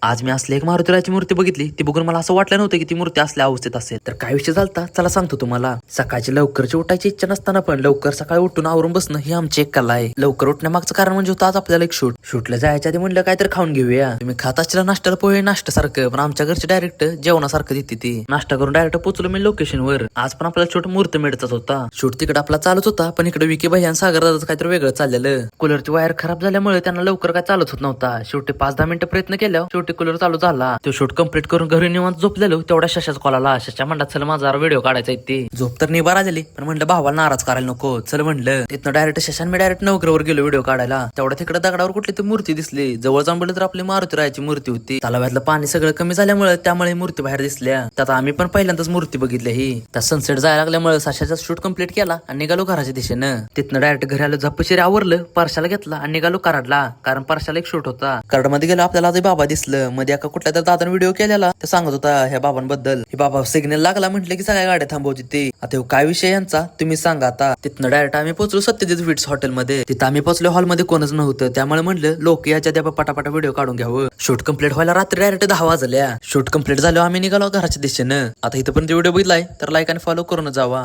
आज मी असली एक मारुतीरायाची मूर्ती बघितली, ती बघून मला असं वाटलं नव्हतं की ती मूर्ती असल्या अवस्थेत असेल. तर काय विषय झालता चला सांगतो तुम्हाला. सकाळची लवकरची उठायची इच्छा नसताना पण लवकर सकाळी उठून आवरून बसणं ही आमची एक कला आहे. लवकर उठण्यामागचं कारण म्हणजे होतं आज आपल्याला एक शूटला जायच्या आधी म्हणलं काहीतरी खाऊन घेऊया. तुम्ही खात असलेला नाश्त्याला पोहे नाश्त्यासारखं, पण आमच्या घरचे डायरेक्ट जेवणासारखं देते ती. नाश्ता करून डायरेक्ट पोहोचलो मी लोकेशनवर. आज पण आपल्याला शूट मूर्ती मिळतच होता. शूट तिकडे आपला चालूच होता, पण इकडे विकी भैया आणि सागर दादाचं काहीतरी वेगळं चाललेलं. कूलरची वायर खराब झाल्यामुळे त्यांना लवकर काय चालत होत नव्हता. शेवटी 5-10 मिनिटं प्रयत्न केल्यावर शेवटी कूलर चालू झाला. तो शूट कंप्लीट करून घरी निवांत झोपलेलो तेवढ्या शशाच कॉल आला. शशा म्हणला चल माझा व्हिडिओ काढायचा आहे. ते झोप तर निबार आली, पण म्हणलं भावाला नाराज करायला नको, चल म्हणलं. तिथनं डायरेक्ट शशान मी डायरेक्ट नवग्रहवर गेलो व्हिडिओ काढायला. तेवढ्या तिकडे दगडावर कुठली ती मूर्ती दिसली. जवळ जाऊन बघितलं तर आपली मारुतीरायाची मूर्ती होती. तलावातलं पाणी सगळं कमी झाल्यामुळे त्यामुळे मूर्ती बाहेर दिसल्या. त्यात आम्ही पण पहिल्यांदाच मूर्ती बघितली. ही त्या सनसेट जायला लागल्यामुळे सशाचा शूट कंप्लीट केला आणि निघालो घराच्या दिशेनं. तिथनं डायरेक्ट घरी आलो, झपशिरी आवरलं, परशाला घेतला आणि निघालो कराडला, कारण परशाला एक शूट होता. कराडमध्ये गेलो आपल्याला आधी बाबा दिसलं. मध्ये एका कुठल्या तर दादाने व्हिडिओ केलेला, ते सांगत होता ह्या बाबांबद्दल. हे बाबा सिग्नल लागला म्हटलं की सगळ्या गाड्या थांबवते ते. आता काय विषय यांचा तुम्ही सांगा आता. तिथनं डायरेक्ट आम्ही पोहोचलो सत्यजित विट्स हॉटेलमध्ये. तिथं आम्ही पोहोचलो, हॉलमध्ये कोणच नव्हतं, त्यामुळे म्हणलं लोक याच्या द्या पटापटा व्हिडिओ काढून घ्यावं. शूट कंप्लीट व्हायला रात्री डायरेक्ट 10 वाजल्या. शूट कंप्लीट झालं, आम्ही निघालो घराच्या दिशेनं. आता इथं पण व्हिडिओ बघितलाय तर लाईक आणि फॉलो करून जावा.